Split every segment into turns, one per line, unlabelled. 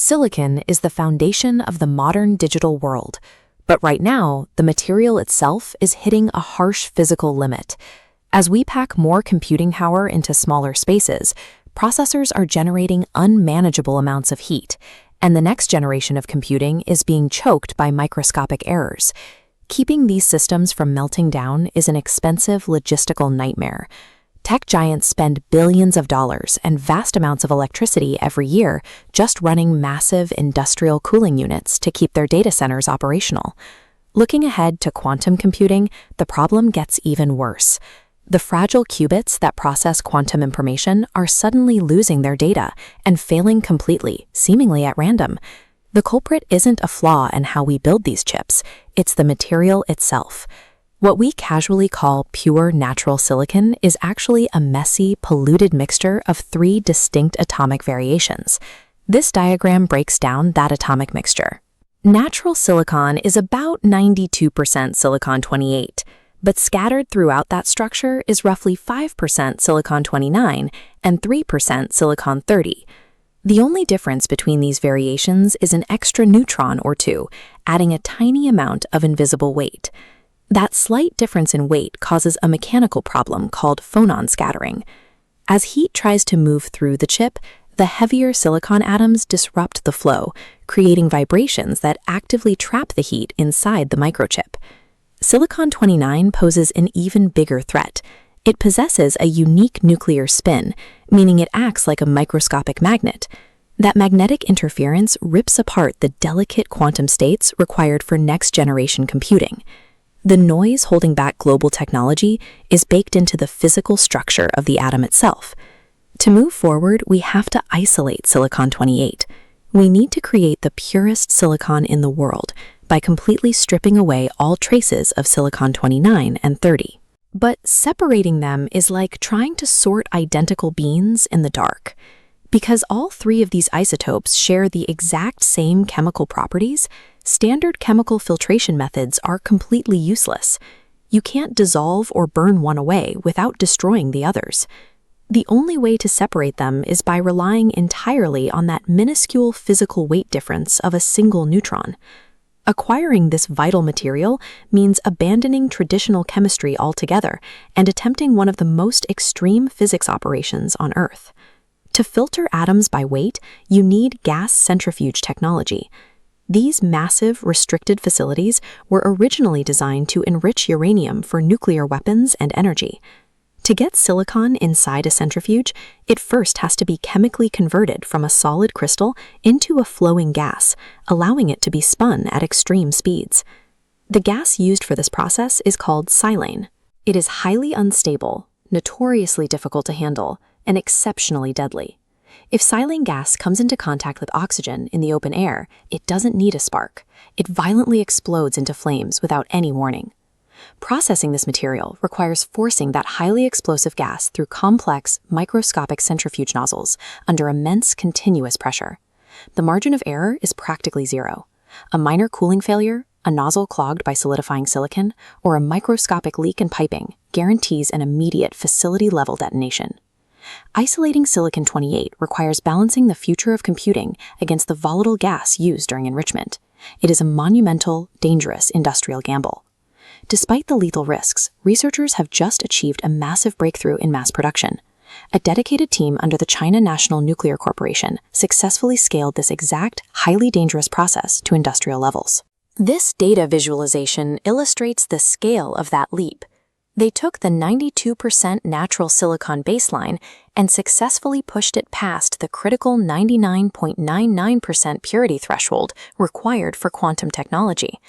Silicon is the foundation of the modern digital world, but right now, the material itself is hitting a harsh physical limit. As we pack more computing power into smaller spaces, processors are generating unmanageable amounts of heat, and the next generation of computing is being choked by microscopic errors. Keeping these systems from melting down is an expensive logistical nightmare. Tech giants spend billions of dollars and vast amounts of electricity every year just running massive industrial cooling units to keep their data centers operational. Looking ahead to quantum computing, the problem gets even worse. The fragile qubits that process quantum information are suddenly losing their data and failing completely, seemingly at random. The culprit isn't a flaw in how we build these chips, it's the material itself. What we casually call pure natural silicon is actually a messy, polluted mixture of three distinct atomic variations. This diagram breaks down that atomic mixture. Natural silicon is about 92% silicon-28, but scattered throughout that structure is roughly 5% silicon-29 and 3% silicon-30. The only difference between these variations is an extra neutron or two, adding a tiny amount of invisible weight. That slight difference in weight causes a mechanical problem called phonon scattering. As heat tries to move through the chip, the heavier silicon atoms disrupt the flow, creating vibrations that actively trap the heat inside the microchip. Silicon-29 poses an even bigger threat. It possesses a unique nuclear spin, meaning it acts like a microscopic magnet. That magnetic interference rips apart the delicate quantum states required for next-generation computing. The noise holding back global technology is baked into the physical structure of the atom itself. To move forward, we have to isolate silicon-28. We need to create the purest silicon in the world by completely stripping away all traces of silicon-29 and 30. But separating them is like trying to sort identical beans in the dark. Because all three of these isotopes share the exact same chemical properties, standard chemical filtration methods are completely useless. You can't dissolve or burn one away without destroying the others. The only way to separate them is by relying entirely on that minuscule physical weight difference of a single neutron. Acquiring this vital material means abandoning traditional chemistry altogether and attempting one of the most extreme physics operations on Earth. To filter atoms by weight, you need gas centrifuge technology. These massive, restricted facilities were originally designed to enrich uranium for nuclear weapons and energy. To get silicon inside a centrifuge, it first has to be chemically converted from a solid crystal into a flowing gas, allowing it to be spun at extreme speeds. The gas used for this process is called silane. It is highly unstable, notoriously difficult to handle, and exceptionally deadly. If silane gas comes into contact with oxygen in the open air, it doesn't need a spark. It violently explodes into flames without any warning. Processing this material requires forcing that highly explosive gas through complex, microscopic centrifuge nozzles under immense continuous pressure. The margin of error is practically zero. A minor cooling failure, a nozzle clogged by solidifying silicon, or a microscopic leak in piping guarantees an immediate facility-level detonation. Isolating silicon-28 requires balancing the future of computing against the volatile gas used during enrichment. It is a monumental, dangerous industrial gamble. Despite the lethal risks, researchers have just achieved a massive breakthrough in mass production. A dedicated team under the China National Nuclear Corporation successfully scaled this exact, highly dangerous process to industrial levels. This data visualization illustrates the scale of that leap. They took the 92% natural silicon baseline and successfully pushed it past the critical 99.99% purity threshold required for quantum technology.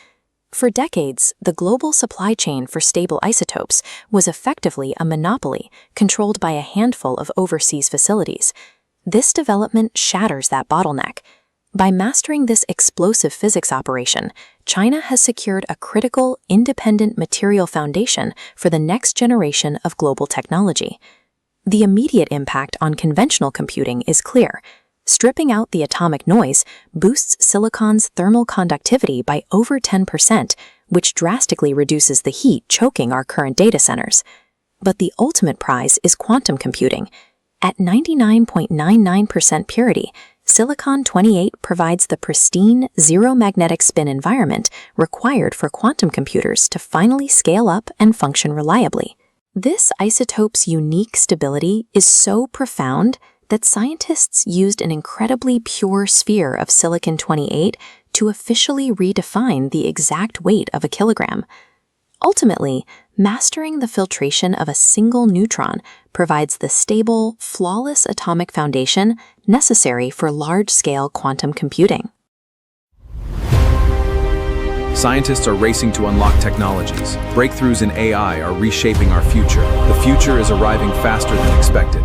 For decades, the global supply chain for stable isotopes was effectively a monopoly controlled by a handful of overseas facilities. This development shatters that bottleneck. By mastering this explosive physics operation, China has secured a critical, independent material foundation for the next generation of global technology. The immediate impact on conventional computing is clear. Stripping out the atomic noise boosts silicon's thermal conductivity by over 10%, which drastically reduces the heat choking our current data centers. But the ultimate prize is quantum computing. At 99.99% purity, Silicon-28 provides the pristine, zero magnetic spin environment required for quantum computers to finally scale up and function reliably. This isotope's unique stability is so profound that scientists used an incredibly pure sphere of silicon-28 to officially redefine the exact weight of a kilogram. Ultimately, mastering the filtration of a single neutron provides the stable, flawless atomic foundation necessary for large-scale quantum computing.
Scientists are racing to unlock technologies. Breakthroughs in AI are reshaping our future. The future is arriving faster than expected.